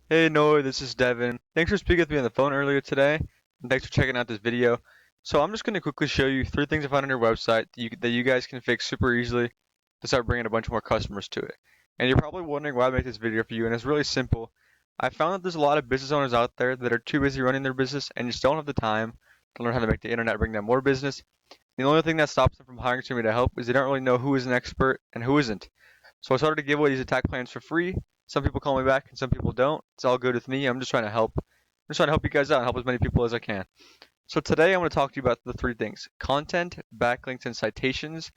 Hey Noah, this is Devin. Thanks for speaking with me on the phone earlier today, and thanks for checking out this video. So I'm just going to quickly show you three things I found on your website that you guys can fix super easily to start bringing a bunch more customers to it. And you're probably wondering why I make this video for you, and it's really simple. I found that there's a lot of business owners out there that are too busy running their business and just don't have the time to learn how to make the internet bring them more business. The only thing that stops them from hiring somebody to help is they don't really know who is an expert and who isn't. So I started to give away these attack plans for free. Some people call me back and some people don't. It's all good with me. I'm just trying to help. I'm just trying to help you guys out and help as many people as I can. So today I'm going to talk to you about the three things: content, backlinks, and citations.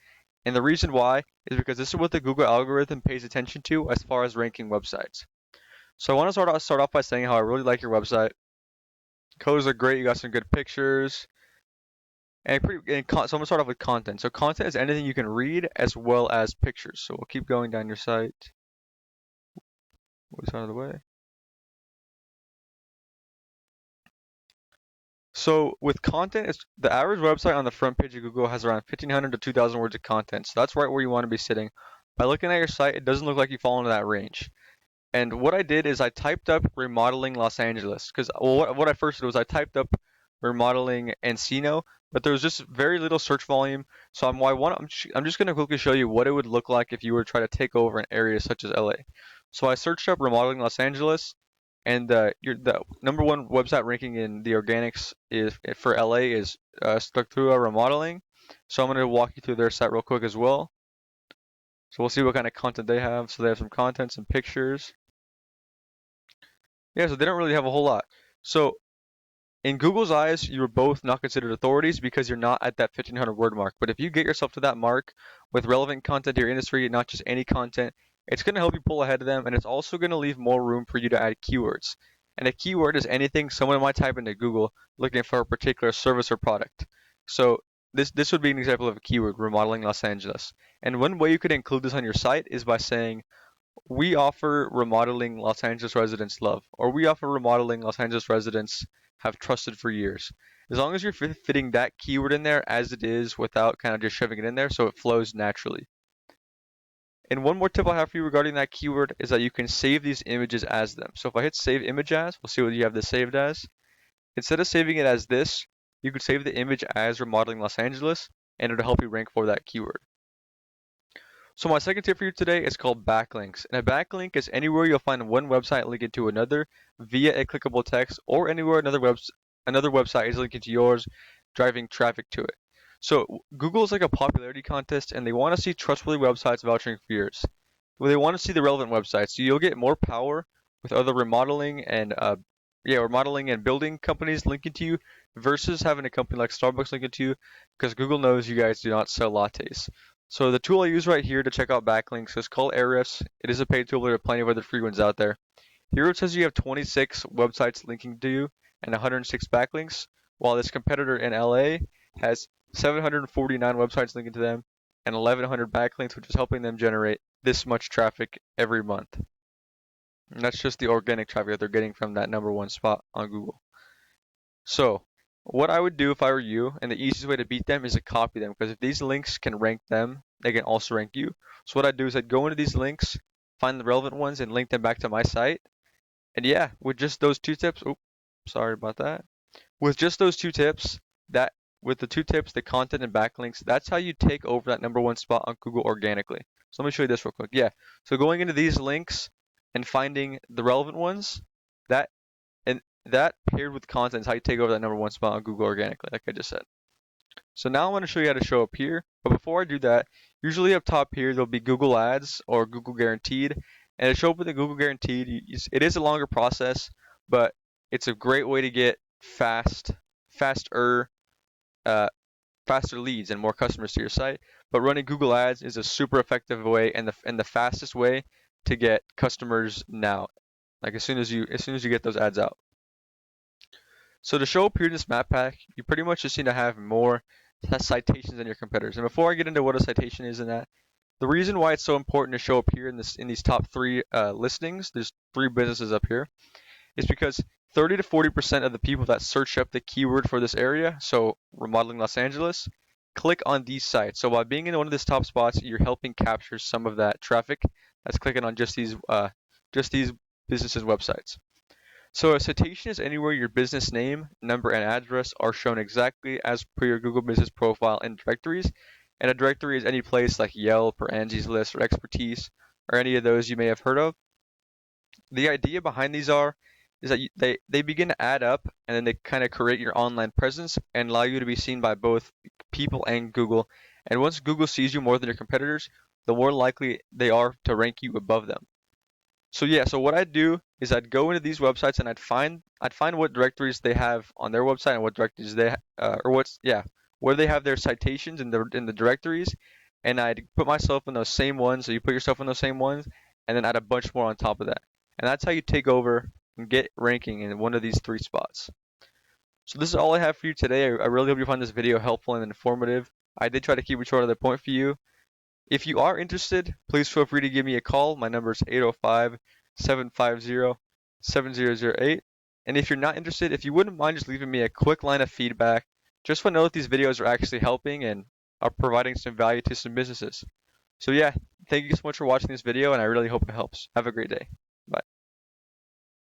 And the reason why is because this is what the Google algorithm pays attention to as far as ranking websites. So I want to start off by saying how I really like your website. Colors are great. You got some good pictures. So I'm gonna start off with content. So content is anything you can read as well as pictures. So we'll keep going down your site. Move this out of the way. So with content, it's the average website on the front page of Google has around 1,500 to 2,000 words of content. So that's right where you want to be sitting. By looking at your site, it doesn't look like you fall into that range. And what I did is I typed up remodeling Los Angeles because what I first did was I typed up remodeling Encino, but there was just very little search volume. So I'm just going to quickly show you what it would look like if you were to try to take over an area such as LA. So I searched up remodeling Los Angeles, and the number one website ranking in the organics is for LA is Structura Remodeling. So I'm going to walk you through their site real quick as well. So we'll see what kind of content they have. So they have some contents and pictures. Yeah, so they don't really have a whole lot. So in Google's eyes, you're both not considered authorities because you're not at that 1,500 word mark. But if you get yourself to that mark with relevant content to your industry, not just any content, it's going to help you pull ahead of them, and it's also going to leave more room for you to add keywords. And a keyword is anything someone might type into Google looking for a particular service or product. So this would be an example of a keyword, remodeling Los Angeles. And one way you could include this on your site is by saying, we offer remodeling Los Angeles residents love, or we offer remodeling Los Angeles residents have trusted for years. As long as you're fitting that keyword in there as it is without kind of just shoving it in there so it flows naturally. And one more tip I have for you regarding that keyword is that you can save these images as them. So if I hit save image as, we'll see what you have this saved as. Instead of saving it as this, you could save the image as remodeling Los Angeles and it'll help you rank for that keyword. So my second tip for you today is called backlinks. And a backlink is anywhere you'll find one website linking to another via a clickable text, or anywhere another website is linking to yours, driving traffic to it. So Google is like a popularity contest, and they want to see trustworthy websites vouching for yours. Well, they want to see the relevant websites. So you'll get more power with other remodeling and building companies linking to you versus having a company like Starbucks linking to you, because Google knows you guys do not sell lattes. So the tool I use right here to check out backlinks is called Ahrefs. It is a paid tool. There are plenty of other free ones out there. Here it says you have 26 websites linking to you and 106 backlinks, while this competitor in LA has 749 websites linking to them and 1,100 backlinks, which is helping them generate this much traffic every month. And that's just the organic traffic that they're getting from that number one spot on Google. So what I would do if I were you, and the easiest way to beat them is to copy them, because if these links can rank them, they can also rank you. So what I'd do is I'd go into these links, find the relevant ones, and link them back to my site. And yeah, with just those two tips, oops, sorry about that. With just those two tips, that with the two tips, the content and backlinks, that's how you take over that number one spot on Google organically. So let me show you this real quick. Yeah, so going into these links and finding the relevant ones, that and that paired with content is how you take over that number one spot on Google organically, like I just said. So now I want to show you how to show up here. But before I do that, usually up top here, there'll be Google Ads or Google Guaranteed. And to show up with the Google Guaranteed, it is a longer process, but it's a great way to get faster, uh, faster leads and more customers to your site. But running Google Ads is a super effective way and the fastest way to get customers now. Like as soon as you get those ads out. So to show up here in this map pack, you pretty much just need to have more citations than your competitors. And before I get into what a citation is and that, the reason why it's so important to show up here in these top three listings, there's three businesses up here, is because 30 to 40% of the people that search up the keyword for this area, so remodeling Los Angeles, click on these sites. So by being in one of these top spots, you're helping capture some of that traffic that's clicking on just these businesses' websites. So a citation is anywhere your business name, number, and address are shown exactly as per your Google Business profile in directories. And a directory is any place like Yelp or Angie's List or Expertise or any of those you may have heard of. The idea behind these is that they begin to add up and then they kind of create your online presence and allow you to be seen by both people and Google. And once Google sees you more than your competitors, the more likely they are to rank you above them. So yeah, so what I'd do is I'd go into these websites and I'd find what directories they have on their website and what directories they or what's yeah where they have their citations in the directories, and I'd put myself in those same ones. So you put yourself in those same ones, and then add a bunch more on top of that, and that's how you take over and get ranking in one of these three spots. So this is all I have for you today. I really hope you find this video helpful and informative. I did try to keep it short to the point for you. If you are interested, please feel free to give me a call. My number is 805-750-7008. And if you're not interested, if you wouldn't mind just leaving me a quick line of feedback, just to know that these videos are actually helping and are providing some value to some businesses. So yeah, thank you so much for watching this video, and I really hope it helps. Have a great day.